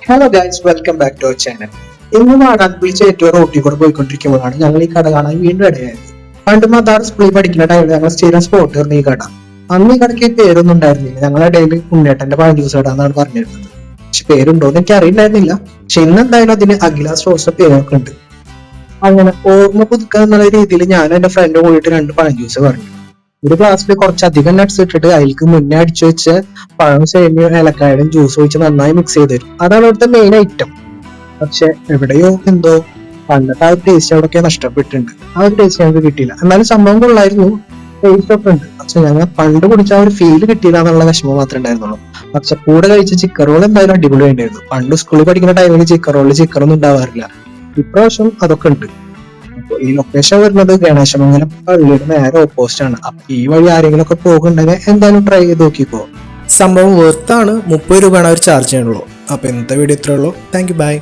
Hello guys, welcome back to our channel. ഇന്ന് വാടാൻപുളിച്ച് ഏറ്റവും റോട്ടിൽ കൂടെ പോയിക്കൊണ്ടിരിക്കുമ്പോഴാണ് ഞങ്ങൾ ഈ കട കാണാൻ വീണ്ടും ഇടയായത്. പണ്ട് മദാർ സ്കൂളിൽ പഠിക്കുന്ന ടൈമിൽ ഞങ്ങൾ സ്ഥിരം സ്പോട്ട് വരുന്ന ഈ കട. അന്ന് ഈ കടയ്ക്ക് പേരൊന്നും ഉണ്ടായിരുന്നില്ല. ഞങ്ങളുടെ ഇടയിൽ ഉണ്ണേട്ടന്റെ പഴം ജ്യൂസ് കടാന്നാണ് പറഞ്ഞിരുന്നത്. പക്ഷെ പേരുണ്ടോന്ന് എനിക്ക് അറിയണ്ടായിരുന്നില്ല. പക്ഷെ ഇന്ന് എന്തായാലും അതിന് അഖില സ്റ്റോഴ്സ് പേരൊക്കെ ഉണ്ട്. അങ്ങനെ ഓർമ്മ പുതുക്കുക എന്നുള്ള രീതിയിൽ ഞാൻ എന്റെ ഫ്രണ്ട് പോയിട്ട് 2 പഴം ജ്യൂസ് പറഞ്ഞു. ഒരു ഗ്ലാസ്സിൽ കുറച്ചധികം നട്ട്സ് ഇട്ടിട്ട് അതിലേക്ക് മുന്നേ അടിച്ചു വെച്ച് പഴം സേമിയും ഏലക്കായും ജ്യൂസ് ഒഴിച്ച് നന്നായി മിക്സ് ചെയ്ത് തരും. അതാണ് അവിടുത്തെ മെയിൻ ഐറ്റം. പക്ഷെ എവിടെയോ എന്തോ പണ്ടത്തെ ആ ഒരു ടേസ്റ്റ് അവിടെയൊക്കെ നഷ്ടപ്പെട്ടിട്ടുണ്ട്. ആ ഒരു ടേസ്റ്റ് ഞങ്ങൾക്ക് കിട്ടിയില്ല. എന്നാലും സംഭവം കൊള്ളായിരുന്നു, ടേസ്റ്റ് ഒക്കെ ഉണ്ട്. പക്ഷെ ഞങ്ങൾ പണ്ട് കുടിച്ച ആ ഒരു ഫീല് കിട്ടിയില്ല എന്നുള്ള വിഷമം മാത്രമേ ഉണ്ടായിരുന്നുള്ളൂ. പക്ഷെ കൂടെ കഴിച്ച ചിക്കൻ റോൾ എന്തായാലും അടിപൊളി ഉണ്ടായിരുന്നു. പണ്ട് സ്കൂളിൽ പഠിക്കുന്ന ടൈമിൽ ചിക്കൻ റോളിൽ ചിക്കൻ ഒന്നും ഉണ്ടാവാറില്ല. ഇപ്രാവശ്യം അതൊക്കെ ഉണ്ട്. അപ്പൊ ഈ ലൊക്കേഷൻ വരുന്നത് ഗണേശമംഗലം പള്ളിയുടെ നേരെ ഓപ്പോസിറ്റ് ആണ്. അപ്പൊ ഈ വഴി ആരെങ്കിലും ഒക്കെ പോകുന്നുണ്ടെങ്കിൽ എന്തായാലും ട്രൈ ചെയ്ത് നോക്കിക്കോ. സംഭവം വെർത്താണ്. 30 രൂപയാണ് അവർ ചാർജ് ചെയ്യുന്നുള്ളൂ. അപ്പോൾ ഇന്നത്തെ വീഡിയോ ഇത്രേ ഉള്ളൂ. Thank you, by.